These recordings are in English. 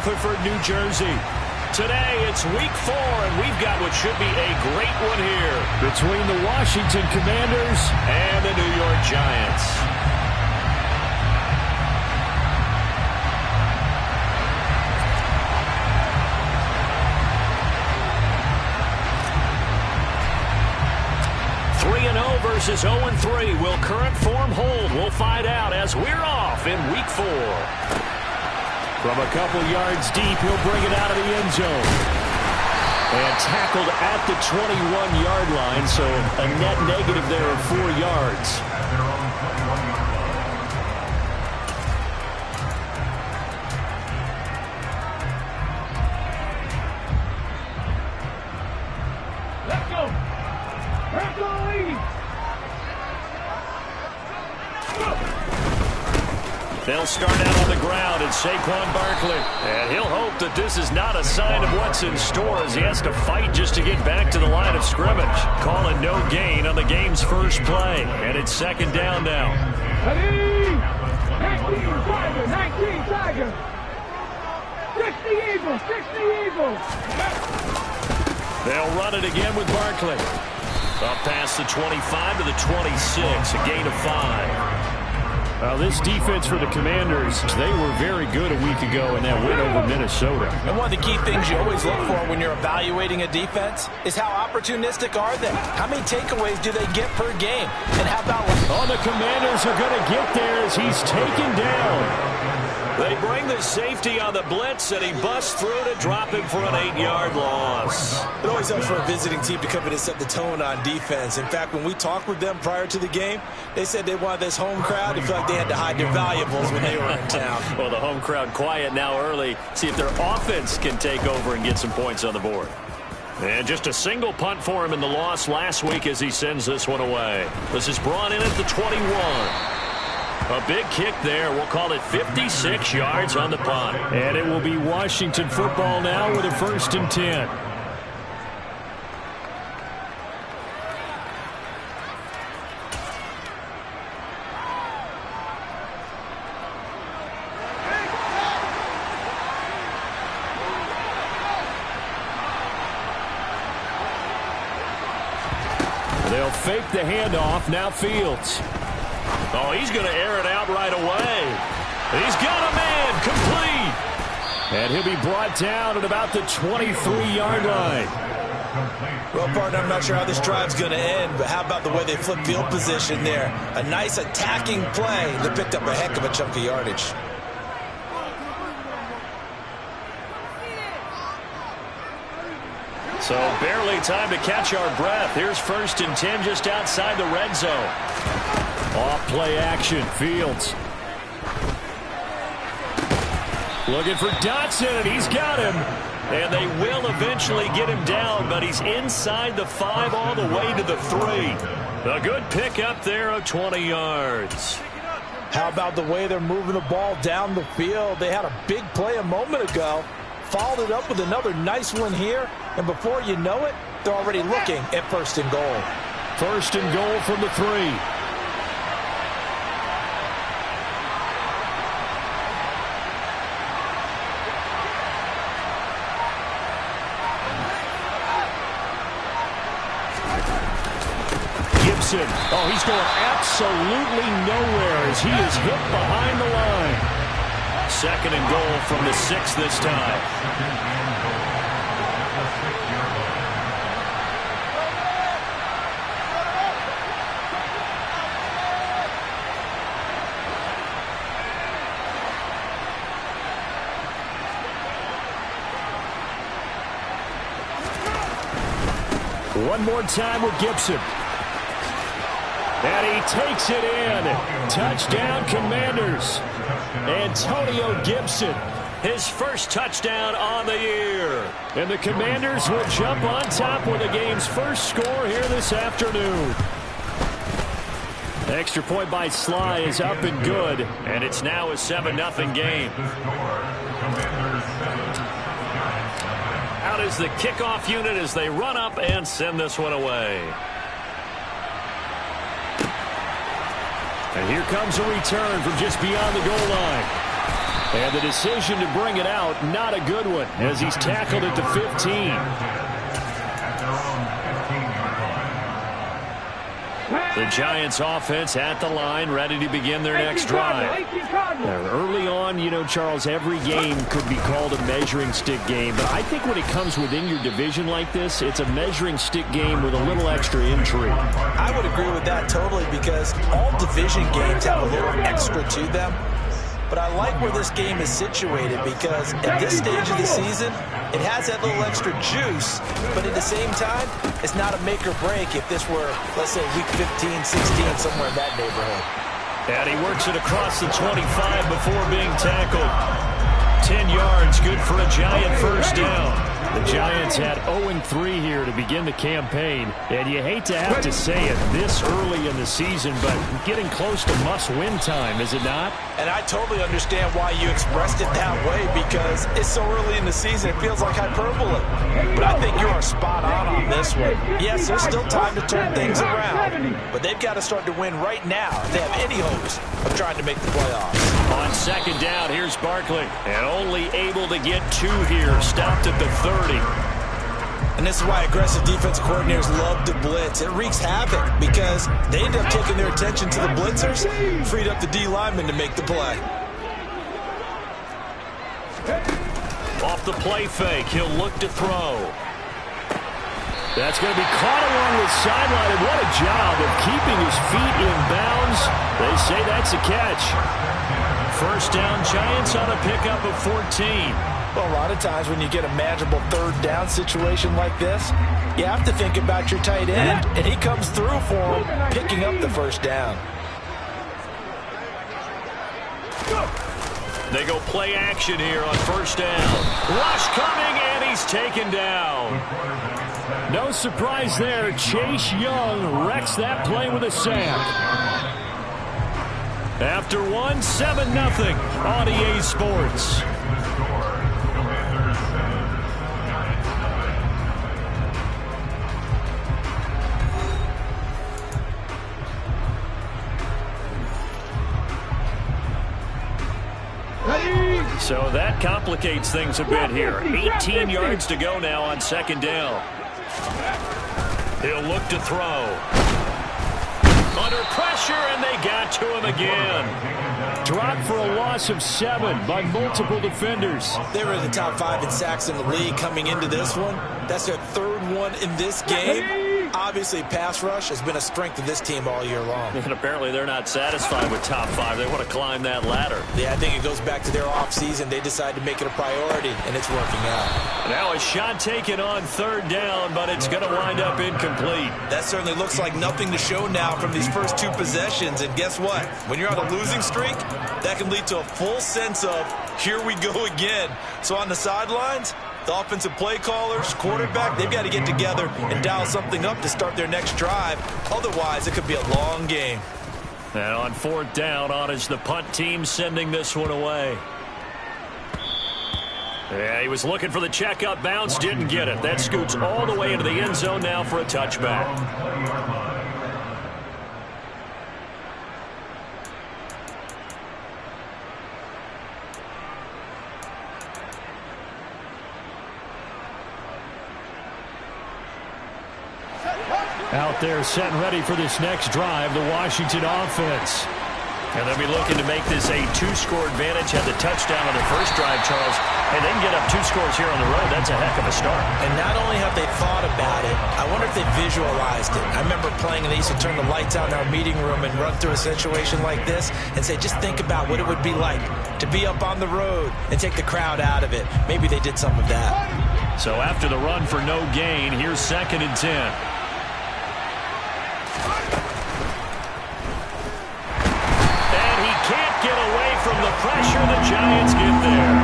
Rutherford, New Jersey. Today, it's week 4, and we've got what should be a great one here between the Washington Commanders and the New York Giants. Versus 0-3. Will current form hold? We'll find out as we're off in week 4. From a couple yards deep, he'll bring it out of the end zone. And tackled at the 21-yard line, so a net negative there of 4 yards. Let's go! Let's go! They'll start out on the ground, and Saquon Barkley. And he'll hope that this is not a sign of what's in store as he has to fight just to get back to the line of scrimmage. Calling no gain on the game's first play. And it's second down now. 19 Tigers. 60 Eagles. 60 Eagles. They'll run it again with Barkley. Up past the 25 to the 26, a gain of 5. This defense for the Commanders, they were very good a week ago in that win over Minnesota. And one of the key things you always look for when you're evaluating a defense is how opportunistic are they? How many takeaways do they get per game? And how about... Oh, the Commanders are going to get there as he's taken down. They bring the safety on the blitz, and he busts through to drop him for an 8-yard loss. It always helps for a visiting team to come in and set the tone on defense. In fact, when we talked with them prior to the game, they said they wanted this home crowd to feel like they had to hide their valuables when they were in town. Well, the home crowd quiet now early. See if their offense can take over and get some points on the board. And just a single punt for him in the loss last week as he sends this one away. This is brought in at the 21. A big kick there. We'll call it 56 yards on the punt. And it will be Washington football now with a 1st and 10. They'll fake the handoff. Now Fields. Oh, he's going to air it out right away. He's got a man complete. And he'll be brought down at about the 23-yard line. Well, partner, I'm not sure how this drive's going to end, but how about the way they flip field position there? A nice attacking play. They picked up a heck of a chunk of yardage. So barely time to catch our breath. Here's 1st and 10 just outside the red zone. Off play action. Fields. Looking for Dotson, and he's got him. And they will eventually get him down, but he's inside the 5 all the way to the 3. A good pick up there of 20 yards. How about the way they're moving the ball down the field? They had a big play a moment ago. Followed it up with another nice one here. And before you know it, they're already looking at 1st and goal. 1st and goal from the 3. Gibson. Oh, he's going absolutely nowhere as he is hit behind the line. 2nd and goal from the 6 this time. One more time with Gibson. And he takes it in. Touchdown, Commanders. Antonio Gibson. His first touchdown on the year. And the Commanders will jump on top with the game's first score here this afternoon. Extra point by Sly is up and good. And it's now a 7-0 game. Out is the kickoff unit as they run up and send this one away. And here comes a return from just beyond the goal line. And the decision to bring it out, not a good one, as he's tackled at the 15. The Giants offense at the line, ready to begin their next drive. Early on, you know, Charles, every game could be called a measuring stick game. But I think when it comes within your division like this, it's a measuring stick game with a little extra intrigue. I would agree with that totally because all division games have a little extra to them. But I like where this game is situated because at this stage of the season, it has that little extra juice, but at the same time, it's not a make or break if this were, let's say, week 15, 16, somewhere in that neighborhood. And he works it across the 25 before being tackled. 10 yards, good for a Giant first down. The Giants had 0-3 here to begin the campaign, and you hate to have to say it this early in the season, but getting close to must-win time, is it not? And I totally understand why you expressed it that way because it's so early in the season, it feels like hyperbole. But I think you are spot on this one. Yes, there's still time to turn things around, but they've got to start to win right now if they have any hopes of trying to make the playoffs. On second down, here's Barkley, and only able to get 2 here, stopped at the 30. And this is why aggressive defensive coordinators love to blitz. It wreaks havoc because they end up taking their attention to the blitzers, freed up the D lineman to make the play. Off the play fake, he'll look to throw. That's going to be caught along the sideline, and what a job of keeping his feet in bounds. They say that's a catch. First down, Giants on a pickup of 14. Well, a lot of times when you get a manageable third down situation like this, you have to think about your tight end, and he comes through for him, picking up the first down. They go play action here on first down. Rush coming, and he's taken down. No surprise there. Chase Young wrecks that play with a sack. After one, 7-0 on EA Sports. So that complicates things a bit here. 18 yards to go now on second down. He'll look to throw. Under pressure, and they got to him again. Dropped for a loss of 7 by multiple defenders. They were in the top 5 in sacks in the league coming into this one. That's their third one in this game. Obviously, pass rush has been a strength of this team all year long. And apparently they're not satisfied with top 5. They want to climb that ladder. Yeah, I think it goes back to their offseason. They decided to make it a priority, and it's working out. Now a shot taken on third down, but it's going to wind up incomplete. That certainly looks like nothing to show now from these first 2 possessions. And guess what? When you're on a losing streak, that can lead to a full sense of, here we go again. So on the sidelines, the offensive play callers, quarterback, they've got to get together and dial something up to start their next drive. Otherwise, it could be a long game. And on fourth down, on is the punt team sending this one away. Yeah, he was looking for the checkup bounce, didn't get it. That scoots all the way into the end zone now for a touchback. Out there set and ready for this next drive, the Washington offense. And they'll be looking to make this a 2-score advantage. Had the touchdown on their first drive, Charles. And they can get up 2 scores here on the road. That's a heck of a start. And not only have they thought about it, I wonder if they visualized it. I remember playing, and they used to turn the lights out in our meeting room and run through a situation like this and say, just think about what it would be like to be up on the road and take the crowd out of it. Maybe they did some of that. So after the run for no gain, here's 2nd and 10. From the pressure, the Giants get there.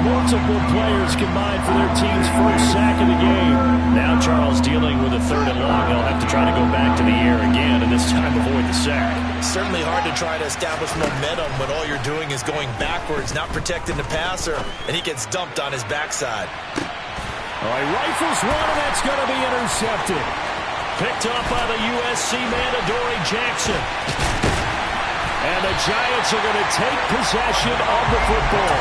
Multiple players combined for their team's first sack of the game. Now Charles dealing with a 3rd and long. He'll have to try to go back to the air again, and this time avoid the sack. Certainly hard to try to establish momentum when all you're doing is going backwards, not protecting the passer, and he gets dumped on his backside. All right, rifles one, and that's going to be intercepted. Picked up by the USC man, Adoree Jackson. And the Giants are going to take possession of the football.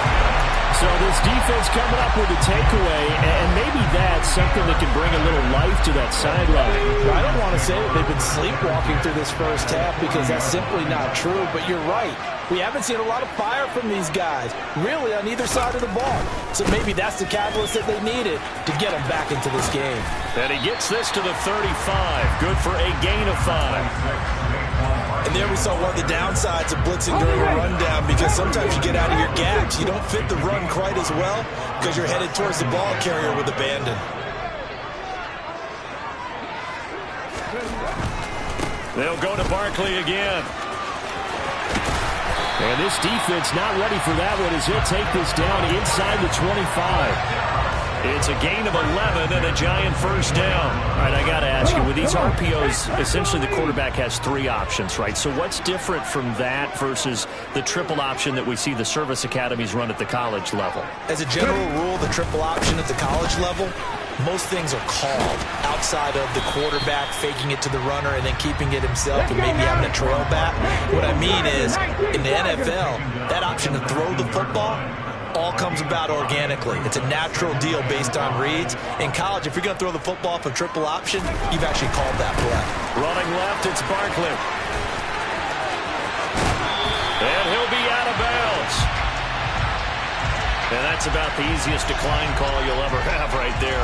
So this defense coming up with a takeaway, and maybe that's something that can bring a little life to that sideline. I don't want to say that they've been sleepwalking through this first half because that's simply not true, but you're right. We haven't seen a lot of fire from these guys, really, on either side of the ball. So maybe that's the catalyst that they needed to get them back into this game. And he gets this to the 35. Good for a gain of 5. And there we saw one of the downsides of blitzing during a rundown, because sometimes you get out of your gaps. You don't fit the run quite as well because you're headed towards the ball carrier with abandon. They'll go to Barkley again. And this defense not ready for that one as he'll take this down inside the 25. It's a gain of 11 and a Giant first down. All right, I got to ask you, with these RPOs, essentially the quarterback has 3 options, right? So what's different from that versus the triple option that we see the service academies run at the college level? As a general rule, the triple option at the college level, most things are called outside of the quarterback faking it to the runner and then keeping it himself and maybe having a trail back. What I mean is, in the NFL, that option to throw the football all comes about organically. It's a natural deal based on reads. In college, if you're going to throw the football for triple option, you've actually called that play. Running left, it's Barkley. And he'll be out of bounds. And that's about the easiest decline call you'll ever have right there.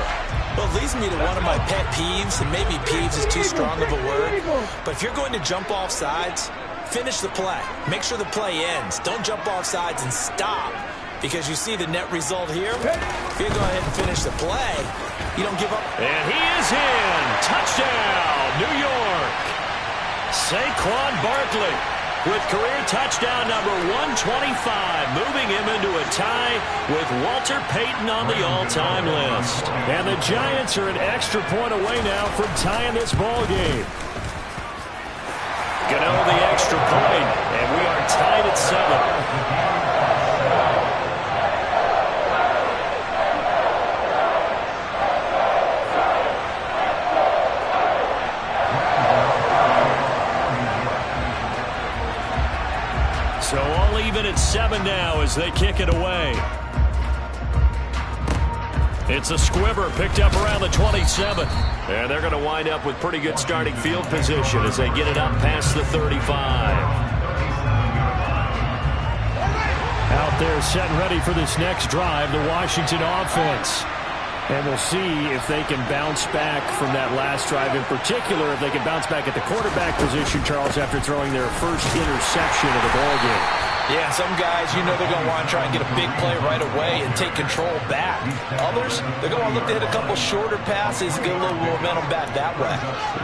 Well, it leads me to one of my pet peeves, and maybe peeves is too strong of a word, but if you're going to jump off sides, finish the play. Make sure the play ends. Don't jump off sides and stop, because you see the net result here. If you go ahead and finish the play, you don't give up. And he is in. Touchdown, New York. Saquon Barkley with career touchdown number 125, moving him into a tie with Walter Payton on the all-time list. And the Giants are an extra point away now from tying this ball game. Gano the extra point, and we are tied at 7. So all even at 7 now as they kick it away. It's a squibber picked up around the 27. And they're going to wind up with pretty good starting field position as they get it up past the 35. Out there set and ready for this next drive, the Washington offense. And we'll see if they can bounce back from that last drive. In particular, if they can bounce back at the quarterback position, Charles, after throwing their first interception of the ball game. Yeah, some guys, you know they're going to want to try and get a big play right away and take control back. Others, they're going to look to hit a couple shorter passes and get a little momentum back that way.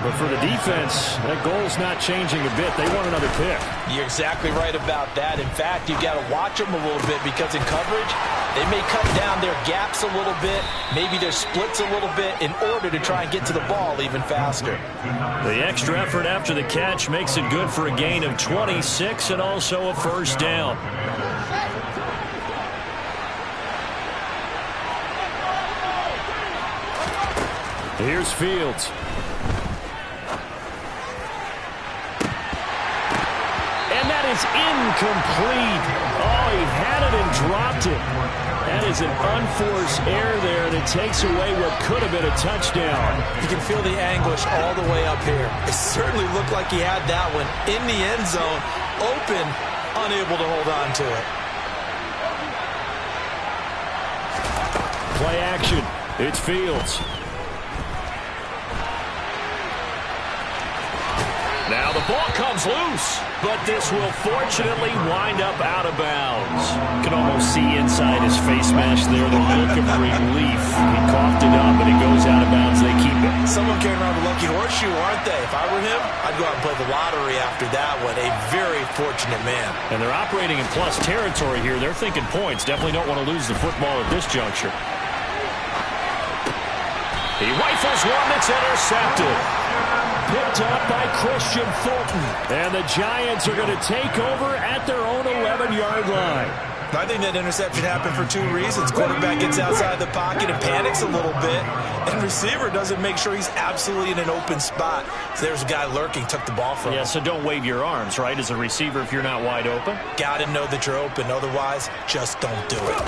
But for the defense, that goal's not changing a bit. They want another pick. You're exactly right about that. In fact, you've got to watch them a little bit because in coverage, they may cut down their gaps a little bit, maybe their splits a little bit in order to try and get to the ball even faster. The extra effort after the catch makes it good for a gain of 26 and also a first down. Here's Fields. And that is incomplete. Oh, he had it and dropped it. That is an unforced error there, and it takes away what could have been a touchdown. You can feel the anguish all the way up here. It certainly looked like he had that one in the end zone, open, unable to hold on to it. Play action. It's Fields. Now the ball comes loose, but this will fortunately wind up out of bounds. You can almost see inside his face mask there the look of relief. He coughed it up, and it goes out of bounds. They keep it. Someone carrying around the lucky horseshoe, aren't they? If I were him, I'd go out and play the lottery after that one. A very fortunate man. And they're operating in plus territory here. They're thinking points. Definitely don't want to lose the football at this juncture. He rifles one that's intercepted. Picked up by Christian Fulton. And the Giants are going to take over at their own 11-yard line. I think that interception happened for two reasons. Quarterback gets outside the pocket and panics a little bit, and receiver doesn't make sure he's absolutely in an open spot. So there's a guy lurking, took the ball from him. Yeah, so don't wave your arms, right, as a receiver if you're not wide open. Got to know that you're open. Otherwise, just don't do it.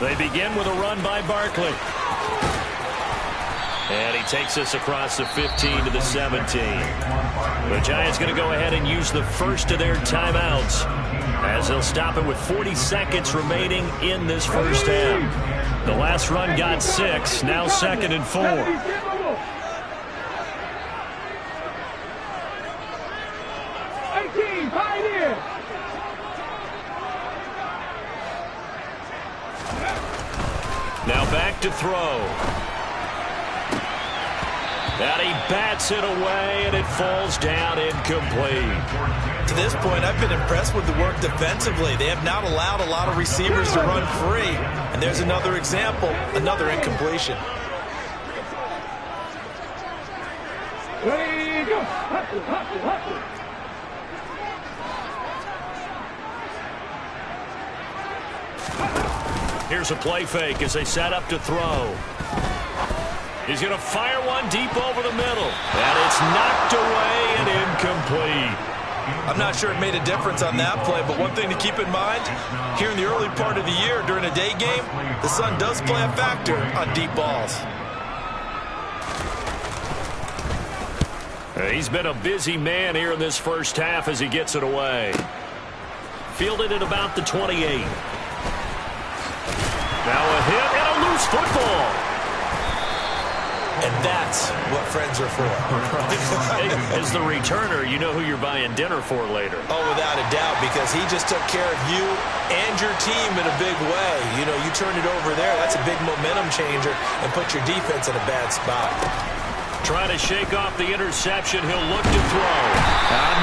They begin with a run by Barkley. And he takes us across the 15 to the 17. The Giants going to go ahead and use the first of their timeouts, as they'll stop it with 40 seconds remaining in this first half. The last run got 6, now 2nd and 4. Now back to throw. And he bats it away, and it falls down incomplete. To this point, I've been impressed with the work defensively. They have not allowed a lot of receivers to run free. And there's another example, another incompletion. Ready, go. Hustle, hustle, hustle. Here's a play fake as they set up to throw. He's going to fire one deep over the middle. And it's knocked away and incomplete. I'm not sure it made a difference on that play, but one thing to keep in mind, here in the early part of the year during a day game, the sun does play a factor on deep balls. He's been a busy man here in this first half as he gets it away. Fielded at about the 28. Now a hit and a loose football. And that's what friends are for. As the returner, you know who you're buying dinner for later. Oh, without a doubt, because he just took care of you and your team in a big way. You know, you turn it over there, that's a big momentum changer and put your defense in a bad spot. Trying to shake off the interception, he'll look to throw.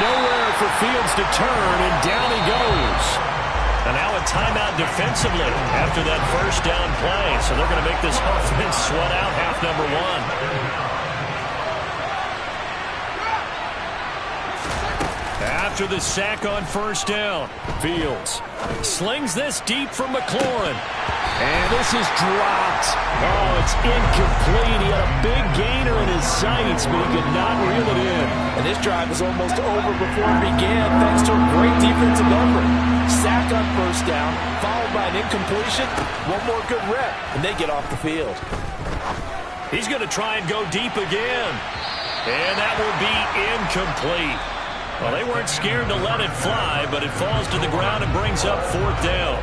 Nowhere for Fields to turn, and down he goes. And now a timeout defensively after that first down play. So they're going to make this offense sweat out half number 1. After the sack on first down, Fields slings this deep from McLaurin. And this is dropped. Oh, it's incomplete. He had a big gainer in his sights, but he could not reel it in. And this drive was almost over before it began, thanks to a great defensive effort. Sack on first down, followed by an incompletion. One more good rep, and they get off the field. He's going to try and go deep again. And that will be incomplete. Well, they weren't scared to let it fly, but it falls to the ground and brings up 4th down.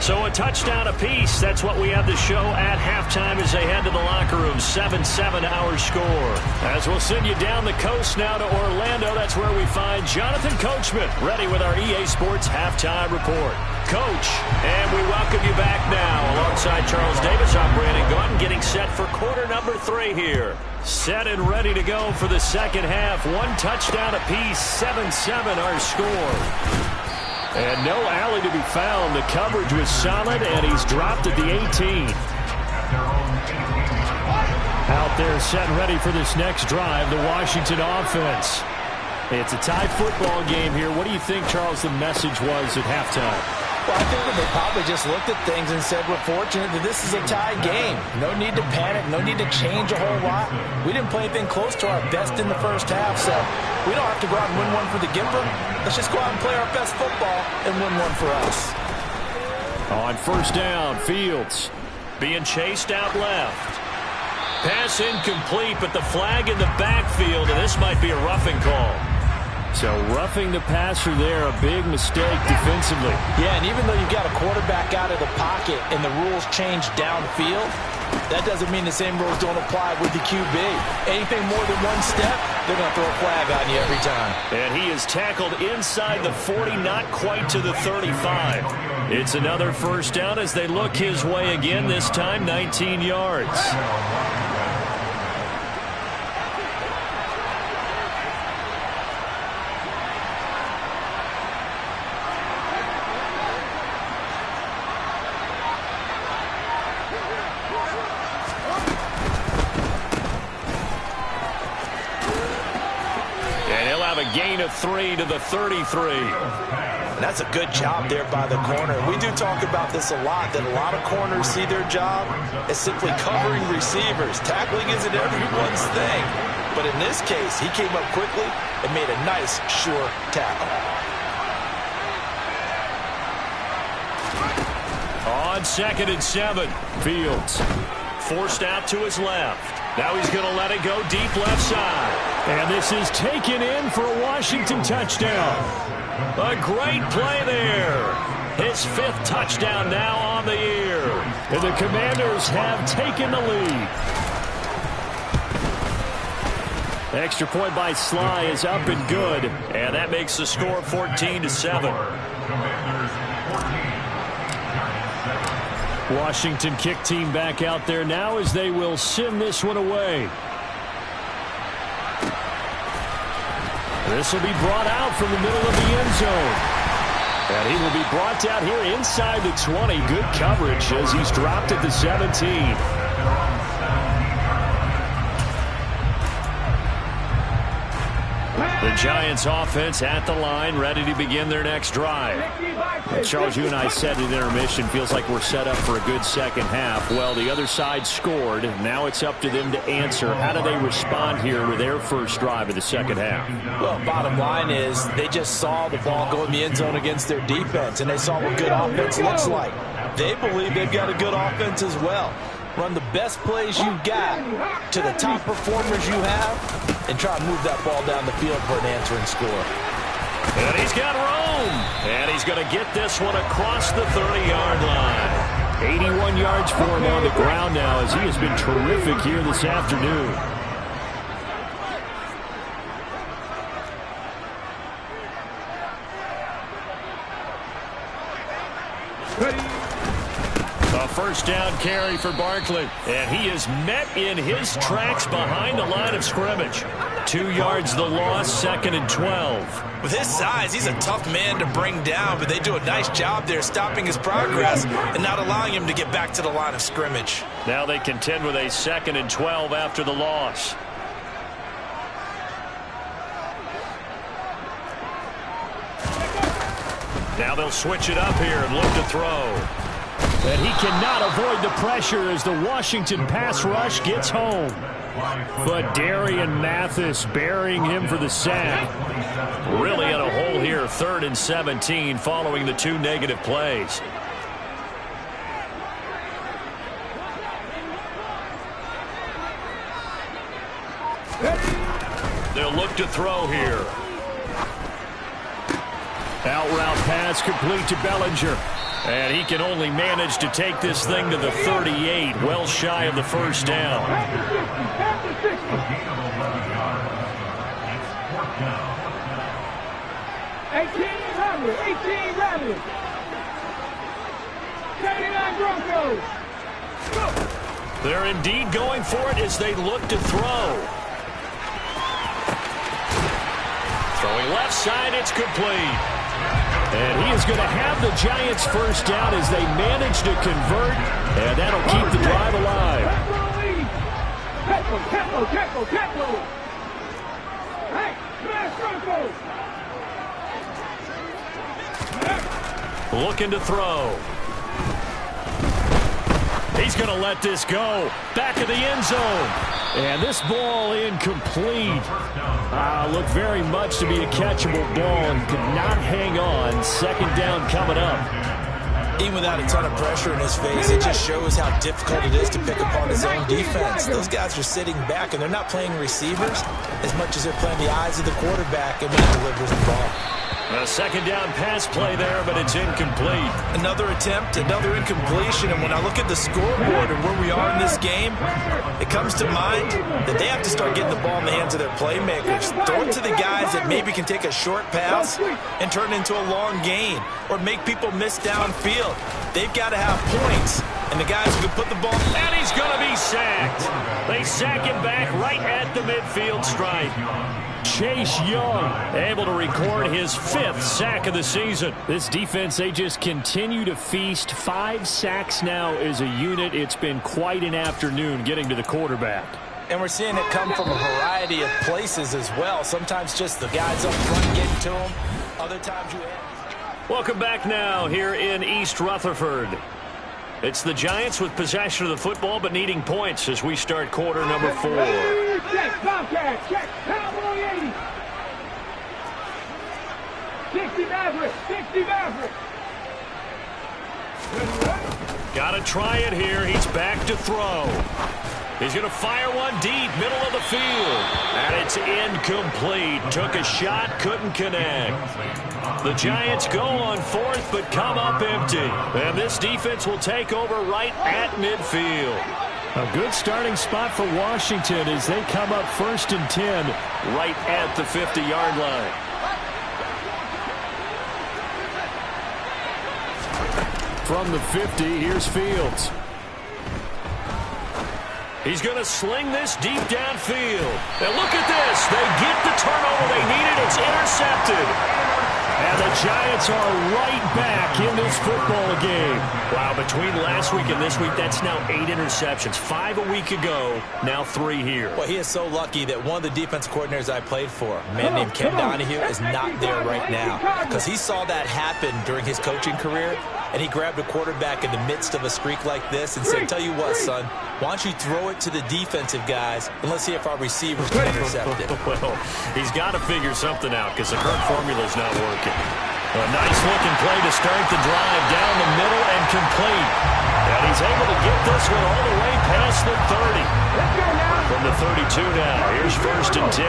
So a touchdown apiece. That's what we have to show at halftime as they head to the locker room. 7-7 our score. As we'll send you down the coast now to Orlando. That's where we find Jonathan Coachman ready with our EA Sports Halftime Report. Coach, and we welcome you back now. Alongside Charles Davis, I'm Brandon Gaudin, getting set for quarter number 3 here. Set and ready to go for the second half. One touchdown apiece. 7-7 our score. And no alley to be found. The coverage was solid, and he's dropped at the 18. Out there set and ready for this next drive, the Washington offense. It's a tie football game here. What do you think, Charles, the message was at halftime? Well, I think that they probably just looked at things and said, we're fortunate that this is a tie game. No need to panic, no need to change a whole lot. We didn't play anything close to our best in the first half, so we don't have to go out and win one for the Gipper. Let's just go out and play our best football and win one for us. On first down, Fields being chased out left. Pass incomplete, but the flag in the backfield, and this might be a roughing call. So roughing the passer there, a big mistake defensively. Yeah, and even though you've got a quarterback out of the pocket and the rules change downfield, that doesn't mean the same rules don't apply with the QB. Anything more than one step, they're going to throw a flag on you every time. And he is tackled inside the 40, not quite to the 35. It's another first down as they look his way again, this time 19 yards. Gain of 3 to the 33. And that's a good job there by the corner. We do talk about this a lot, that a lot of corners see their job as simply covering receivers. Tackling isn't everyone's thing. But in this case, he came up quickly and made a nice, sure tackle. On 2nd and 7, Fields forced out to his left. Now he's going to let it go deep left side. And this is taken in for a Washington touchdown. A great play there. His 5th touchdown now on the year. And the Commanders have taken the lead. Extra point by Sly is up and good. And that makes the score 14-7. Washington kick team back out there now as they will send this one away. This will be brought out from the middle of the end zone. And he will be brought out here inside the 20. Good coverage as he's dropped at the 17. The Giants offense at the line, ready to begin their next drive. Charles, you and I said at intermission, feels like we're set up for a good second half. Well, the other side scored. Now it's up to them to answer. How do they respond here with their first drive of the second half? Well, bottom line is they just saw the ball go in the end zone against their defense, and they saw what good offense looks like. They believe they've got a good offense as well. Run the best plays you've got to the top performers you have, and try to move that ball down the field for an answering score. And he's got room. And he's going to get this one across the 30-yard line. 81 yards for him on the ground now as he has been terrific here this afternoon. A first down carry for Barkley. And he is met in his tracks behind the line of scrimmage. 2 yards the loss, 2nd and 12. With his size, he's a tough man to bring down, but they do a nice job there stopping his progress and not allowing him to get back to the line of scrimmage. Now they contend with a 2nd and 12 after the loss. Now they'll switch it up here and look to throw. And he cannot avoid the pressure as the Washington pass rush gets home. But Darian Mathis burying him for the sack. Really in a hole here, 3rd and 17 following the 2 negative plays. They'll look to throw here. Out route pass complete to Bellinger. And he can only manage to take this thing to the 38, well shy of the first down. 18 Ravens. 39 Broncos. They're indeed going for it as they look to throw. Throwing left side, it's complete. And he is going to have the Giants first down as they manage to convert, and that'll keep the drive alive. Looking to throw. He's going to let this go. Back of the end zone. And this ball incomplete. Looked very much to be a catchable ball and could not hang on. 2nd down coming up. Even without a ton of pressure in his face, it just shows how difficult it is to pick apart his own defense. Those guys are sitting back, and they're not playing receivers as much as they're playing the eyes of the quarterback and when he delivers the ball. A 2nd down pass play there, but it's incomplete. Another attempt, another incompletion, and when I look at the scoreboard and where we are in this game, it comes to mind that they have to start getting the ball in the hands of their playmakers. Throw it to the guys that maybe can take a short pass and turn it into a long gain or make people miss downfield. They've got to have points, and the guys who can put the ball... And he's going to be sacked. They sack him back right at the midfield stripe. Chase Young able to record his 5th sack of the season. This defense, they just continue to feast. 5 sacks now as a unit. It's been quite an afternoon getting to the quarterback. And we're seeing it come from a variety of places as well. Sometimes just the guys up front getting to him. Other times you have... Welcome back now here in East Rutherford. It's the Giants with possession of the football but needing points as we start quarter number 4. Check, Bobcat, check, Cowboy 80. 60 Maverick, 60 Maverick. Got to try it here. He's back to throw. He's going to fire one deep, middle of the field. And it's incomplete. Took a shot, couldn't connect. The Giants go on 4th, but come up empty. And this defense will take over right at midfield. A good starting spot for Washington as they come up 1st and 10. Right at the 50-yard line. From the 50, here's Fields. He's going to sling this deep downfield. And look at this. They get the turnover they needed. It's intercepted. And the Giants are right back in this football game. Wow, between last week and this week, that's now 8 interceptions. 5 a week ago, now 3 here. Well, he is so lucky that one of the defense coordinators I played for, a man named Ken Donahue, is not there right now. Because he saw that happen during his coaching career, and he grabbed a quarterback in the midst of a streak like this and said, tell you what, son, why don't you throw it to the defensive guys, and let's see if our receivers can intercept it. Well, he's got to figure something out because the current formula is not working. A nice-looking play to start the drive down the middle and complete. And he's able to get this one all the way past the 30. Let's go now. From the 32 now, here's 1st and 10.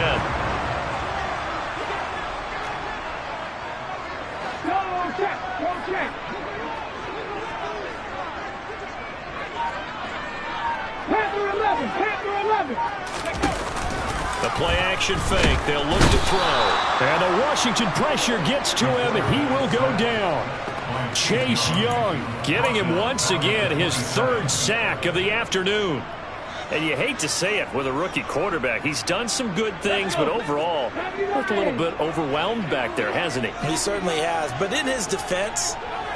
Go check, go check. Panther 11, Panther 11. The play-action fake. They'll look to throw. And the Washington pressure gets to him, and he will go down. Chase Young Getting him once again his 3rd sack of the afternoon. And you hate to say it with a rookie quarterback. He's done some good things, but overall, looked a little bit overwhelmed back there, hasn't he? He certainly has. But in his defense,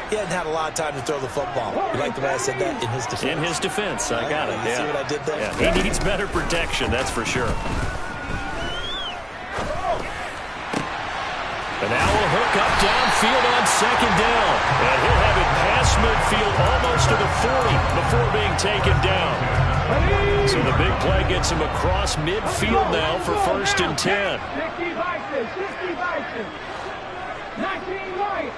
he hadn't had a lot of time to throw the football. You like the way I said that? In his defense. In his defense. I got it. You see what I did there? Yeah, he needs better protection, that's for sure. And now we'll hook up downfield on 2nd down. And he'll have it past midfield almost to the 40 before being taken down. So the big play gets him across midfield now for 1st and 10. 60 Bison, 60 Bison. 19 right.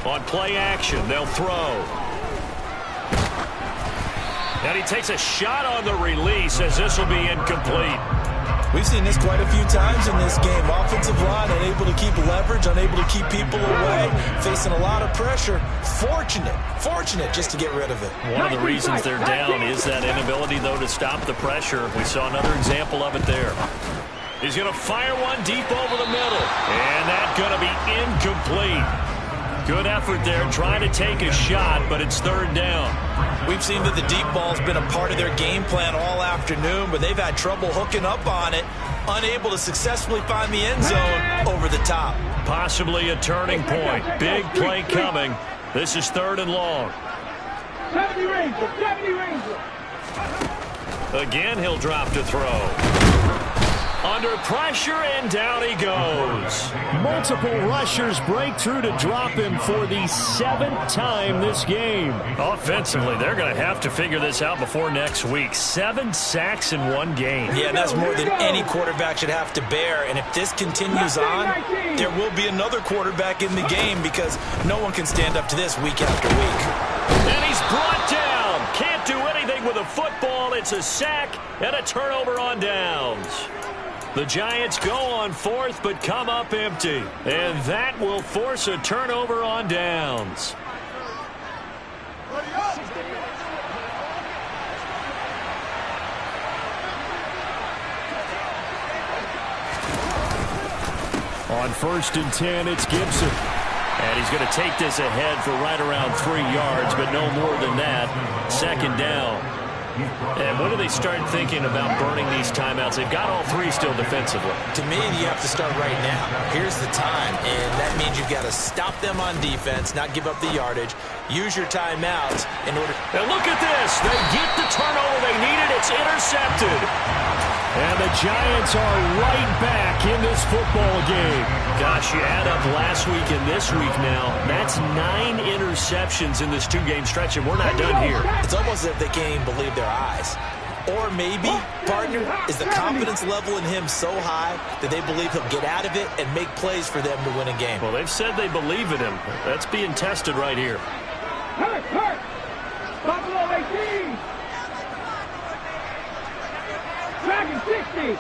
On play action, they'll throw. And he takes a shot on the release as this will be incomplete. We've seen this quite a few times in this game. Offensive line unable to keep leverage, unable to keep people away, facing a lot of pressure. Fortunate just to get rid of it. One of the reasons they're down is that inability, though, to stop the pressure. We saw another example of it there. He's going to fire one deep over the middle. And that's going to be incomplete. Good effort there, trying to take a shot, but it's 3rd down. We've seen that the deep ball's been a part of their game plan all afternoon, but they've had trouble hooking up on it, unable to successfully find the end zone over the top. Possibly a turning point. Big play coming. This is 3rd and long. 70 Ranger, 70 Ranger. Again, he'll drop to throw. Under pressure, and down he goes. multiple rushers break through to drop him for the 7th time this game. Offensively, they're going to have to figure this out before next week. 7 sacks in one game. Yeah, and that's more than any quarterback should have to bear. And if this continues on, there will be another quarterback in the game because no one can stand up to this week after week. And he's brought down. Can't do anything with a football. It's a sack and a turnover on downs. The Giants go on 4th but come up empty. And that will force a turnover on downs. On 1st and 10, it's Gibson. And he's going to take this ahead for right around 3 yards, but no more than that. 2nd down. And when do they start thinking about burning these timeouts? They've got all 3 still defensively. To me, you have to start right now. Here's the time, and that means you've got to stop them on defense, not give up the yardage. Use your timeouts in order. And look at this. They get the turnover they needed. It's intercepted. And the Giants are right back in this football game. Gosh, you add up last week and this week now. That's 9 interceptions in this 2-game stretch, and we're not done here. It's almost as if they can't even believe their eyes. Or maybe, partner, is the confidence level in him so high that they believe he'll get out of it and make plays for them to win a game. Well, they've said they believe in him. That's being tested right here. Hurt, hurt. Buffalo 18. Dragon 60.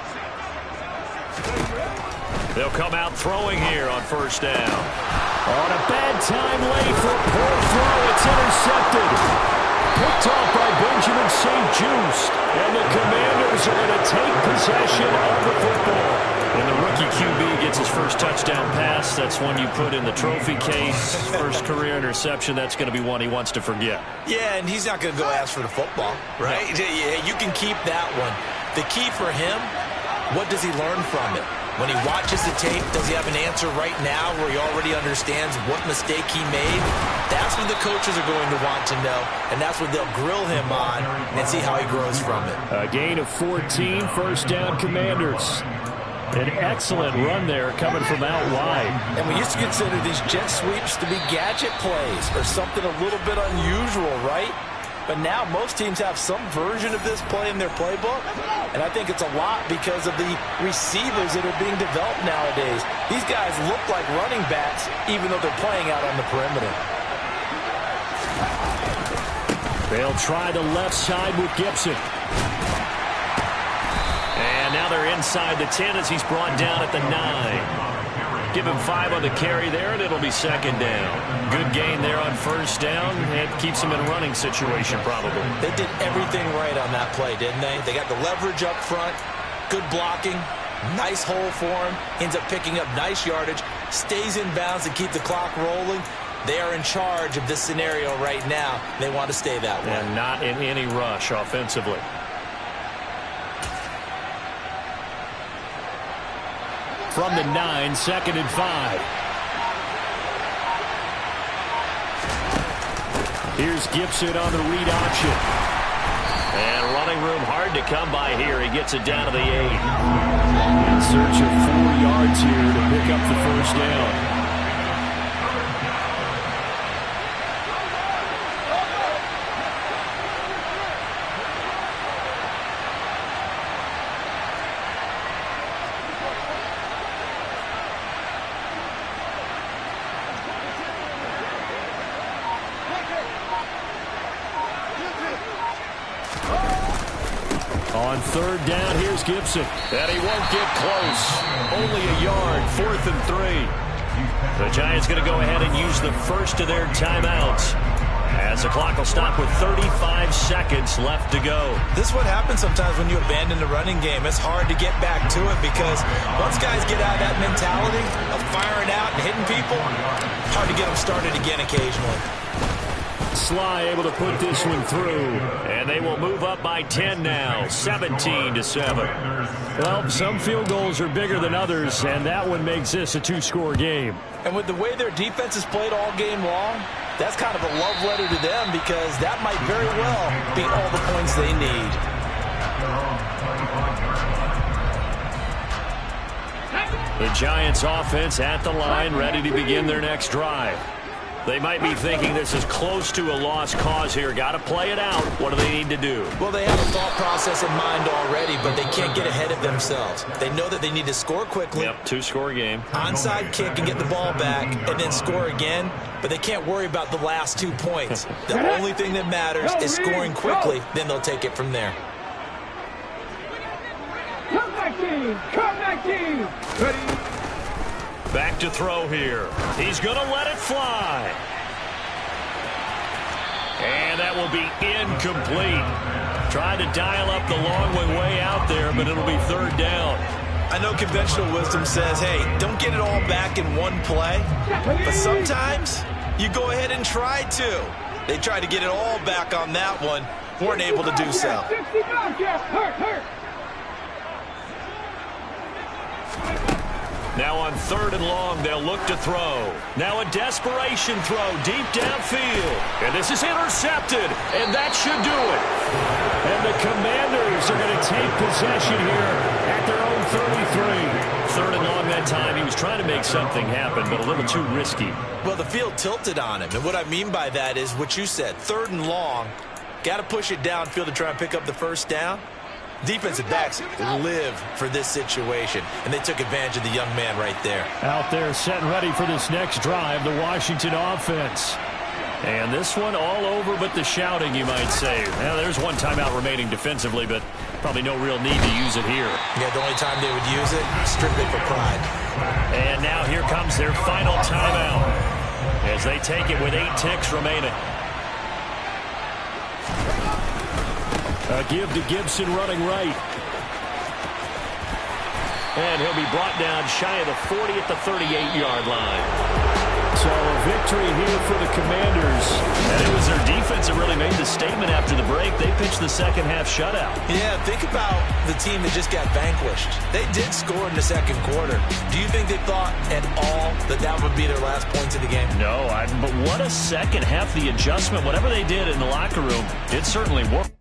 They'll come out throwing here on first down. On a bad time late for a poor throw. It's intercepted. Picked off by Benjamin St-Juste. And the Commanders are going to take possession of the football. When the rookie QB gets his first touchdown pass, that's one you put in the trophy case. First career interception, that's going to be one he wants to forget. Yeah, and he's not going to go ask for the football, right? Yeah, you can keep that one. The key for him, what does he learn from it? When he watches the tape, does he have an answer right now where he already understands what mistake he made? That's what the coaches are going to want to know, and that's what they'll grill him on and see how he grows from it. A gain of 14, first down Commanders. An excellent run there coming from out wide. And we used to consider these jet sweeps to be gadget plays or something a little bit unusual, right? But now most teams have some version of this play in their playbook, and I think it's a lot because of the receivers that are being developed nowadays. These guys look like running backs even though they're playing out on the perimeter. They'll try the left side with Gibson. And now they're inside the 10 as he's brought down at the 9. Give him 5 on the carry there, and it'll be second down. Good gain there on first down. It keeps him in a running situation, probably. They did everything right on that play, didn't they? They got the leverage up front, good blocking, nice hole for him, ends up picking up nice yardage, stays in bounds to keep the clock rolling. They are in charge of this scenario right now. They want to stay that way. And not in any rush offensively. From the 9, second and 5. Here's Gibson on the read option. And running room hard to come by here. He gets it down to the 8. In search of 4 yards here to pick up the first down. On third down, here's Gibson. And he won't get close. Only a yard, 4th and 3. The Giants going to go ahead and use the first of their timeouts as the clock will stop with 35 seconds left to go. This is what happens sometimes when you abandon the running game. It's hard to get back to it because once guys get out of that mentality of firing out and hitting people, hard to get them started again occasionally. Sly able to put this one through. And they will move up by 10 now, 17-7. Well, some field goals are bigger than others, and that one makes this a 2-score game. And with the way their defense has played all game long, that's kind of a love letter to them because that might very well be all the points they need. The Giants offense at the line, ready to begin their next drive. They might be thinking this is close to a lost cause here. Got to play it out. What do they need to do? Well, they have a thought process in mind already, but they can't get ahead of themselves. They know that they need to score quickly. Yep, 2-score game. Onside kick and get the ball back and then score again, but they can't worry about the last 2 points. The only thing that matters is scoring quickly, then they'll take it from there. Come back team! Come back team! Ready? Back to throw here. He's going to let it fly. And that will be incomplete. Tried to dial up the long way out there, but it'll be third down. I know conventional wisdom says, hey, don't get it all back in one play. But sometimes you go ahead and try to. They tried to get it all back on that one. Weren't able to do so. 60 Hurt, hurt. Now on 3rd and long, they'll look to throw. Now a desperation throw deep downfield. And this is intercepted, and that should do it. And the Commanders are going to take possession here at their own 33. 3rd and long that time. He was trying to make something happen, but a little too risky. Well, the field tilted on him, and what I mean by that is what you said. 3rd and long, got to push it downfield to try and pick up the first down. Defensive backs live for this situation, and they took advantage of the young man right there. Out there set and ready for this next drive, the Washington offense. And this one all over but the shouting, you might say. Now, there's one timeout remaining defensively, but probably no real need to use it here. Yeah, the only time they would use it, strictly for pride. And now here comes their final timeout as they take it with 8 ticks remaining. A give to Gibson running right. And he'll be brought down shy of the 40 at the 38-yard line. So a victory here for the Commanders. And it was their defense that really made the statement after the break. They pitched the second half shutout. Yeah, think about the team that just got vanquished. They did score in the second quarter. Do you think they thought at all that that would be their last points of the game? No, but what a second half. The adjustment, whatever they did in the locker room, it certainly worked.